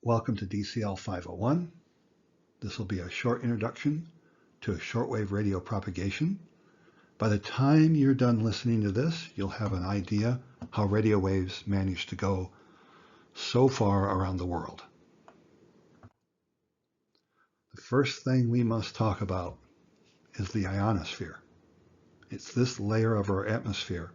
Welcome to DCL 501. This will be a short introduction to shortwave radio propagation. By the time you're done listening to this, you'll have an idea how radio waves manage to go so far around the world. The first thing we must talk about is the ionosphere. It's this layer of our atmosphere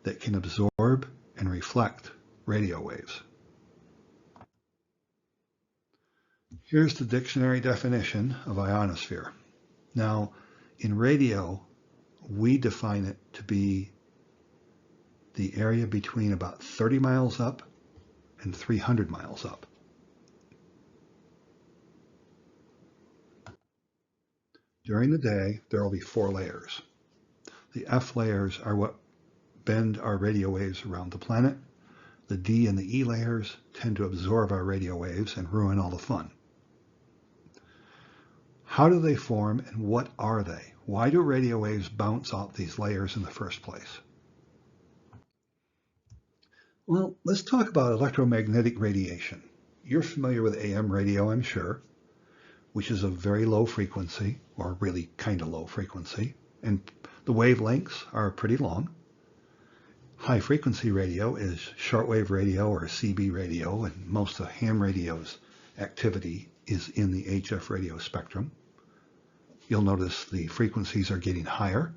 that can absorb and reflect radio waves. Here's the dictionary definition of ionosphere. Now, in radio, we define it to be the area between about 30 miles up and 300 miles up. During the day, there will be 4 layers. The F layers are what bend our radio waves around the planet. The D and the E layers tend to absorb our radio waves and ruin all the fun. How do they form and what are they? Why do radio waves bounce off these layers in the first place? Well, let's talk about electromagnetic radiation. You're familiar with AM radio, I'm sure, which is a very low frequency, or really kind of low frequency, and the wavelengths are pretty long. High frequency radio is shortwave radio or CB radio, and most of ham radio's activity is in the HF radio spectrum. You'll notice the frequencies are getting higher,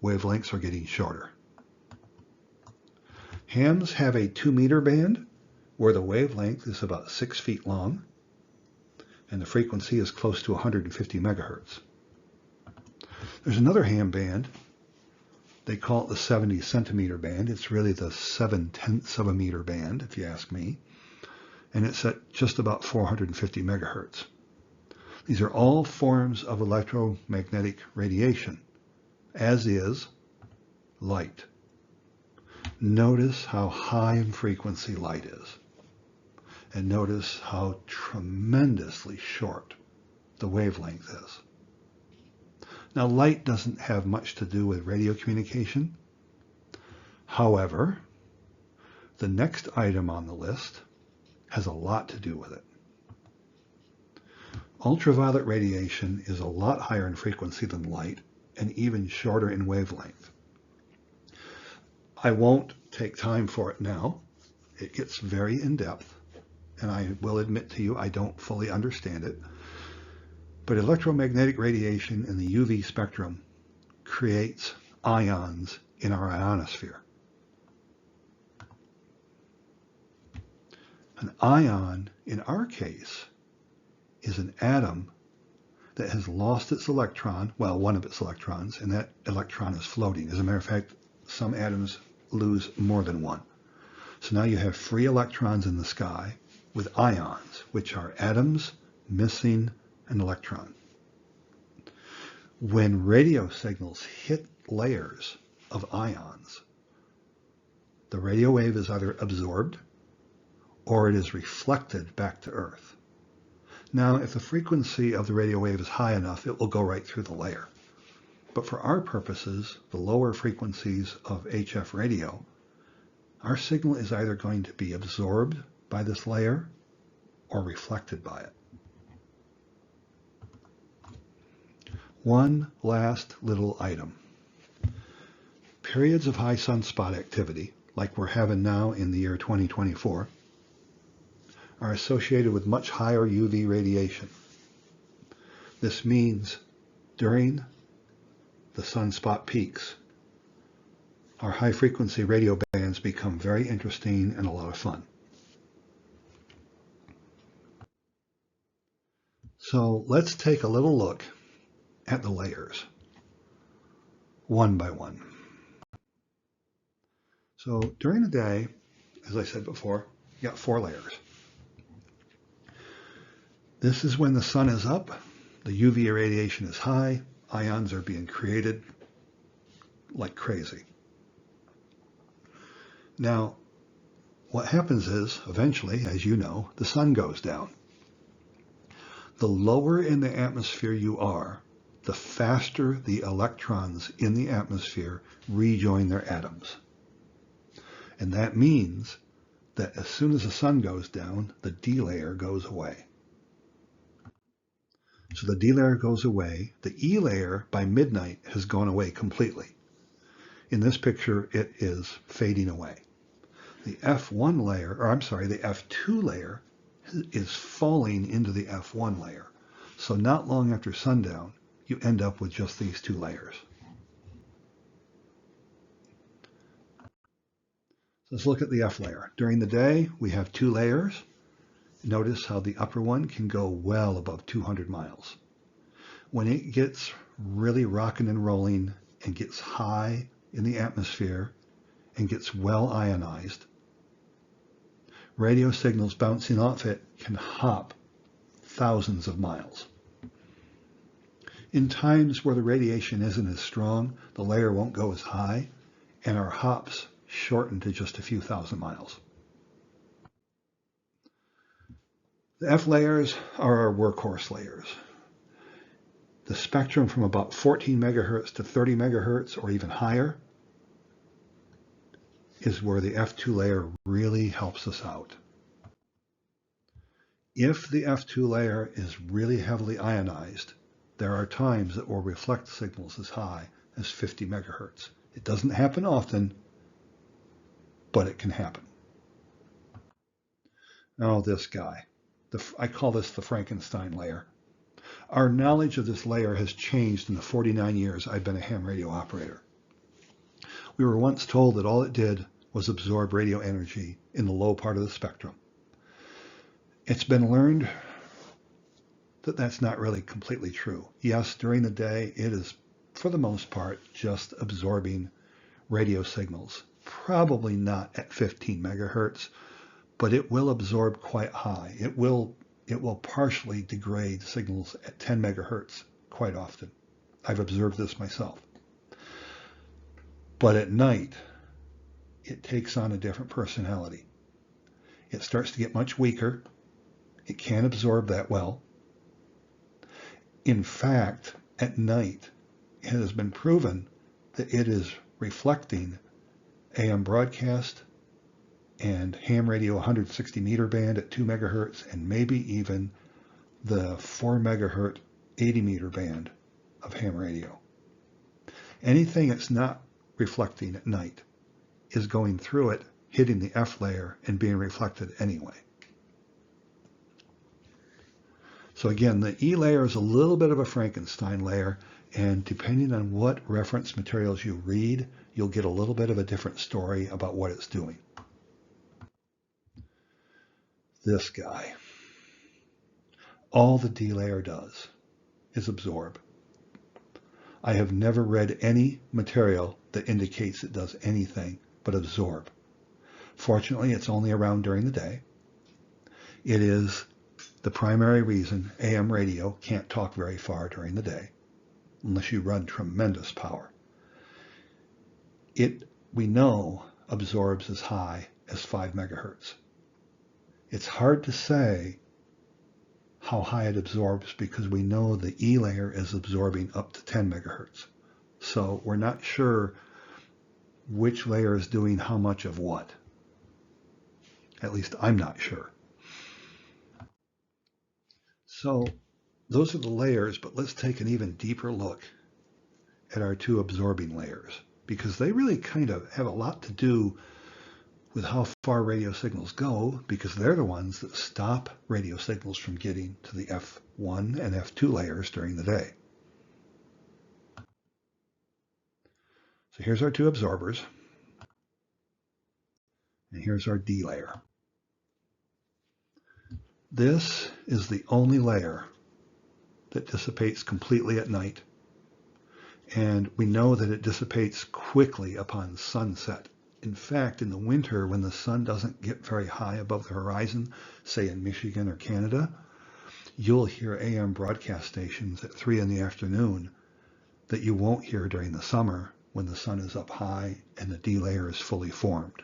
wavelengths are getting shorter. Hams have a 2-meter band where the wavelength is about 6 feet long and the frequency is close to 150 megahertz. There's another ham band. They call it the 70 centimeter band. It's really the 7/10 of a meter band, if you ask me. And it's at just about 450 megahertz. These are all forms of electromagnetic radiation, as is light. Notice how high in frequency light is. And notice how tremendously short the wavelength is. Now, light doesn't have much to do with radio communication. However, the next item on the list has a lot to do with it. Ultraviolet radiation is a lot higher in frequency than light and even shorter in wavelength. I won't take time for it now. It gets very in-depth, and I will admit to you I don't fully understand it. But electromagnetic radiation in the UV spectrum creates ions in our ionosphere. An ion, in our case, is an atom that has lost its electron, well, one of its electrons, and that electron is floating. As a matter of fact, some atoms lose more than one. So now you have free electrons in the sky with ions, which are atoms missing an electron. When radio signals hit layers of ions, the radio wave is either absorbed or it is reflected back to Earth. Now, if the frequency of the radio wave is high enough, it will go right through the layer. But for our purposes, the lower frequencies of HF radio, our signal is either going to be absorbed by this layer or reflected by it. One last little item. Periods of high sunspot activity, like we're having now in the year 2024, are associated with much higher UV radiation. This means during the sunspot peaks, our high-frequency radio bands become very interesting and a lot of fun. So let's take a little look at the layers, one by one. So during the day, as I said before, you got 4 layers. This is when the sun is up, the UV radiation is high, ions are being created like crazy. Now, what happens is, eventually, as you know, the sun goes down. The lower in the atmosphere you are, the faster the electrons in the atmosphere rejoin their atoms. And that means that as soon as the sun goes down, the D layer goes away. So the D layer goes away. The E layer by midnight has gone away completely. In this picture, it is fading away. The F1 layer, or I'm sorry, the F2 layer is falling into the F1 layer. So not long after sundown, you end up with just these two layers. So let's look at the F layer. During the day, we have two layers. Notice how the upper one can go well above 200 miles. When it gets really rocking and rolling and gets high in the atmosphere and gets well ionized, radio signals bouncing off it can hop thousands of miles. In times where the radiation isn't as strong, the layer won't go as high, and our hops shorten to just a few thousand miles. The F layers are our workhorse layers. The spectrum from about 14 megahertz to 30 megahertz or even higher is where the F2 layer really helps us out. If the F2 layer is really heavily ionized, there are times that will reflect signals as high as 50 megahertz. It doesn't happen often, but it can happen. Now this guy, I call this the Frankenstein layer. Our knowledge of this layer has changed in the 49 years I've been a ham radio operator. We were once told that all it did was absorb radio energy in the low part of the spectrum. It's been learned that that's not really completely true. Yes, during the day, it is, for the most part, just absorbing radio signals. Probably not at 15 megahertz, but it will absorb quite high. It will partially degrade signals at 10 megahertz quite often. I've observed this myself. But at night, it takes on a different personality. It starts to get much weaker. It can't absorb that well. In fact, at night, it has been proven that it is reflecting AM broadcast and ham radio 160 meter band at 2 megahertz and maybe even the 4 megahertz 80 meter band of ham radio. Anything that's not reflecting at night is going through it, hitting the F layer and being reflected anyway. So again, the E layer is a little bit of a Frankenstein layer, and depending on what reference materials you read, you'll get a little bit of a different story about what it's doing. This guy. All the D layer does is absorb. I have never read any material that indicates it does anything but absorb. Fortunately, it's only around during the day. It is the primary reason AM radio can't talk very far during the day unless you run tremendous power. It, we know, absorbs as high as 5 megahertz. It's hard to say how high it absorbs because we know the E layer is absorbing up to 10 megahertz. So we're not sure which layer is doing how much of what. At least I'm not sure. So those are the layers, but let's take an even deeper look at our two absorbing layers, because they really kind of have a lot to do with how far radio signals go, because they're the ones that stop radio signals from getting to the F1 and F2 layers during the day. So here's our two absorbers, and here's our D layer. This is the only layer that dissipates completely at night, and we know that it dissipates quickly upon sunset. In fact, in the winter, when the sun doesn't get very high above the horizon, say in Michigan or Canada, you'll hear AM broadcast stations at 3 in the afternoon that you won't hear during the summer when the sun is up high and the D layer is fully formed.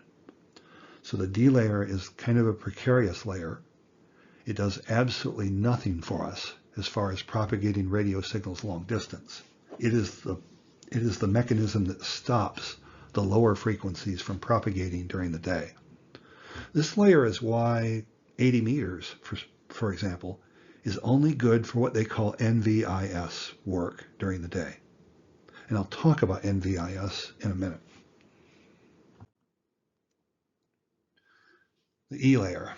So the D layer is kind of a precarious layer. It does absolutely nothing for us as far as propagating radio signals long distance. It is the mechanism that stops the lower frequencies from propagating during the day. This layer is why 80 meters, for example, is only good for what they call NVIS work during the day. And I'll talk about NVIS in a minute. The E layer.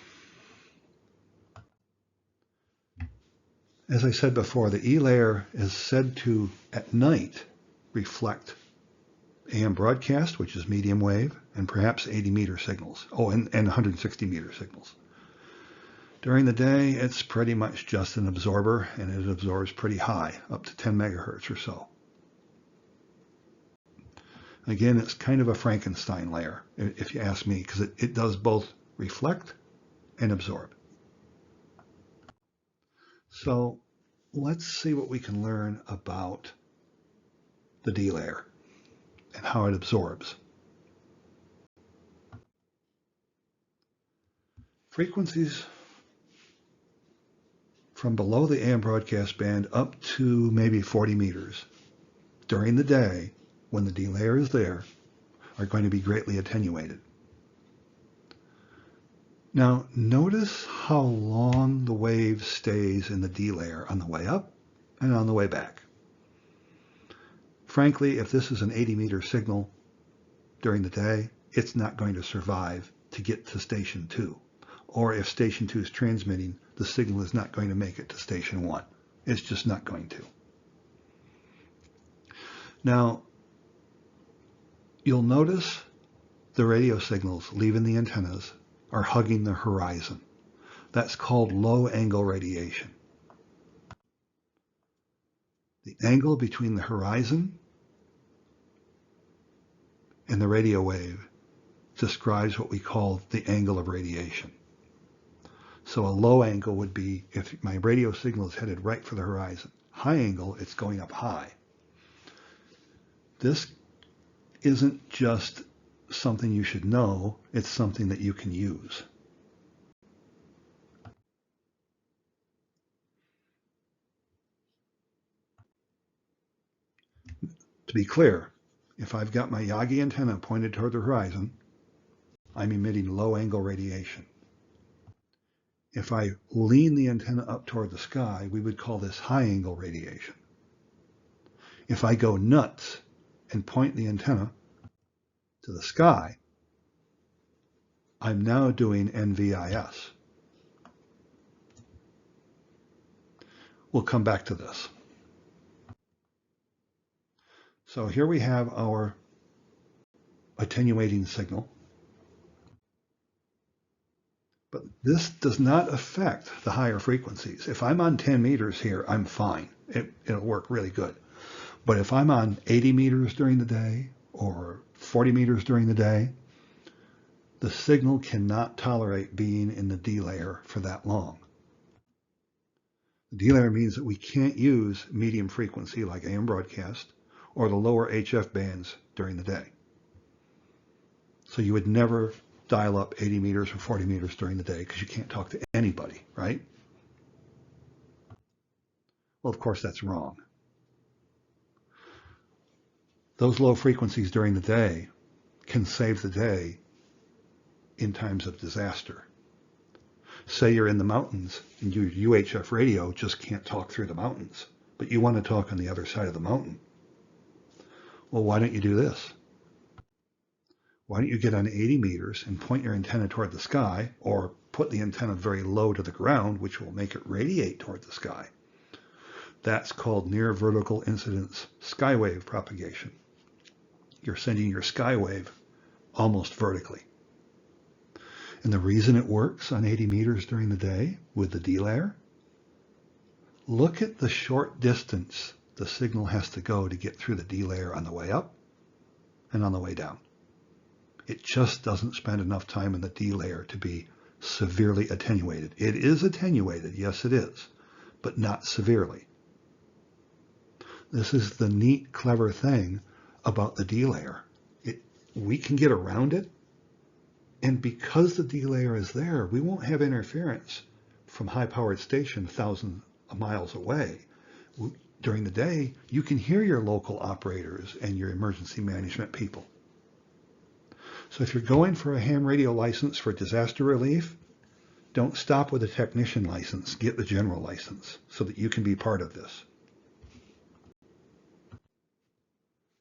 As I said before, the E layer is said to, at night, reflect AM broadcast, which is medium wave, and perhaps 80 meter signals. Oh, and 160 meter signals. During the day, it's pretty much just an absorber, and it absorbs pretty high, up to 10 megahertz or so. Again, it's kind of a Frankenstein layer, if you ask me, because it does both reflect and absorb. So let's see what we can learn about the D layer and how it absorbs. Frequencies from below the AM broadcast band up to maybe 40 meters during the day, when the D layer is there, are going to be greatly attenuated. Now, notice how long the wave stays in the D layer on the way up and on the way back. Frankly, if this is an 80 meter signal during the day, it's not going to survive to get to station 2. Or if station 2 is transmitting, the signal is not going to make it to station 1. It's just not going to. Now, you'll notice the radio signals leaving the antennas are hugging the horizon. That's called low angle radiation. The angle between the horizon and the radio wave describes what we call the angle of radiation. So a low angle would be if my radio signal is headed right for the horizon. High angle, it's going up high. This isn't just something you should know, it's something that you can use. To be clear, if I've got my Yagi antenna pointed toward the horizon, I'm emitting low angle radiation. If I lean the antenna up toward the sky, we would call this high angle radiation. If I go nuts and point the antenna to the sky, I'm now doing NVIS. We'll come back to this. So here we have our attenuating signal. But this does not affect the higher frequencies. If I'm on 10 meters here, I'm fine. It'll work really good. But if I'm on 80 meters during the day or 40 meters during the day, the signal cannot tolerate being in the D layer for that long. The D layer means that we can't use medium frequency like AM broadcast or the lower HF bands during the day. So you would never dial up 80 meters or 40 meters during the day because you can't talk to anybody, right? Well, of course, that's wrong. Those low frequencies during the day can save the day in times of disaster. Say you're in the mountains and your UHF radio just can't talk through the mountains, but you want to talk on the other side of the mountain. Well, why don't you do this? Why don't you get on 80 meters and point your antenna toward the sky, or put the antenna very low to the ground, which will make it radiate toward the sky. That's called near vertical incidence skywave propagation. You're sending your skywave almost vertically. And the reason it works on 80 meters during the day with the D layer, look at the short distance the signal has to go to get through the D layer on the way up and on the way down. It just doesn't spend enough time in the D layer to be severely attenuated. It is attenuated, yes it is, but not severely. This is the neat, clever thing about the D layer. We can get around it, and because the D layer is there, we won't have interference from high-powered stations thousands of miles away. During the day, you can hear your local operators and your emergency management people. So if you're going for a ham radio license for disaster relief, don't stop with a technician license. Get the general license so that you can be part of this.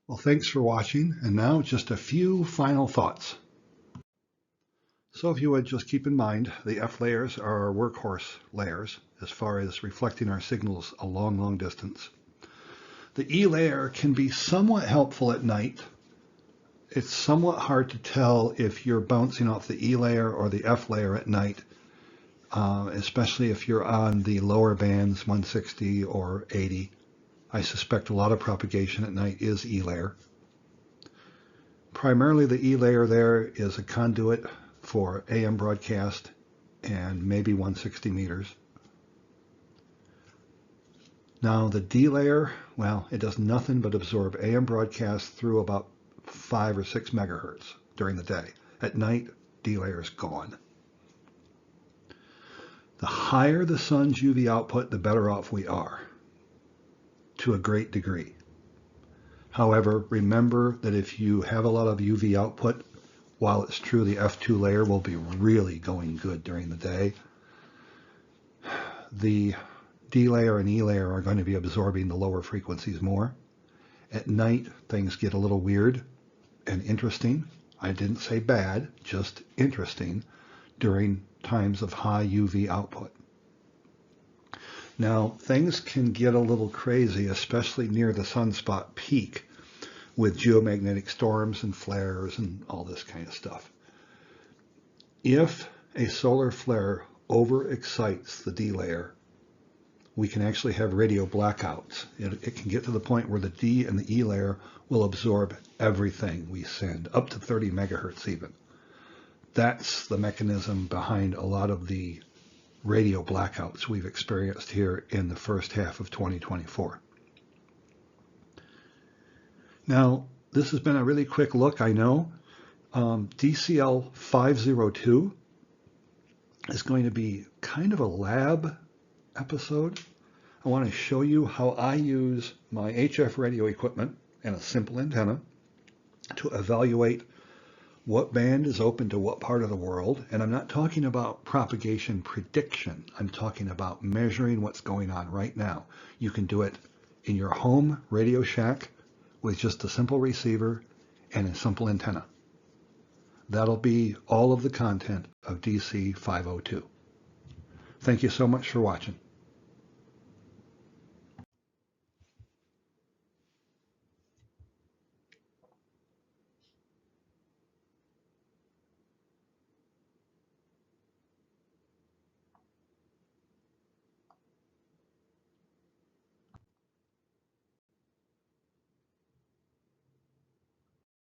Well, thanks for watching, and now just a few final thoughts. So if you would just keep in mind, the F layers are our workhorse layers as far as reflecting our signals a long, long distance. The E layer can be somewhat helpful at night. It's somewhat hard to tell if you're bouncing off the E layer or the F layer at night, especially if you're on the lower bands, 160 or 80. I suspect a lot of propagation at night is E layer. Primarily the E layer there is a conduit for AM broadcast and maybe 160 meters. Now the D layer, well, it does nothing but absorb AM broadcast through about 5 or 6 megahertz during the day. At night, D layer is gone. The higher the sun's UV output, the better off we are, to a great degree. However, remember that if you have a lot of UV output, while it's true the F2 layer will be really going good during the day, the D layer and E layer are going to be absorbing the lower frequencies more. At night, things get a little weird and interesting. I didn't say bad, just interesting during times of high UV output. Now, things can get a little crazy, especially near the sunspot peak, with geomagnetic storms and flares and all this kind of stuff. If a solar flare overexcites the D layer, we can actually have radio blackouts. It can get to the point where the D and the E layer will absorb everything we send, up to 30 megahertz even. That's the mechanism behind a lot of the radio blackouts we've experienced here in the first half of 2024. Now, this has been a really quick look, I know. DCL 502 is going to be kind of a lab episode. I want to show you how I use my HF radio equipment and a simple antenna to evaluate what band is open to what part of the world. And I'm not talking about propagation prediction. I'm talking about measuring what's going on right now. You can do it in your home Radio Shack with just a simple receiver and a simple antenna. That'll be all of the content of DC 502. Thank you so much for watching.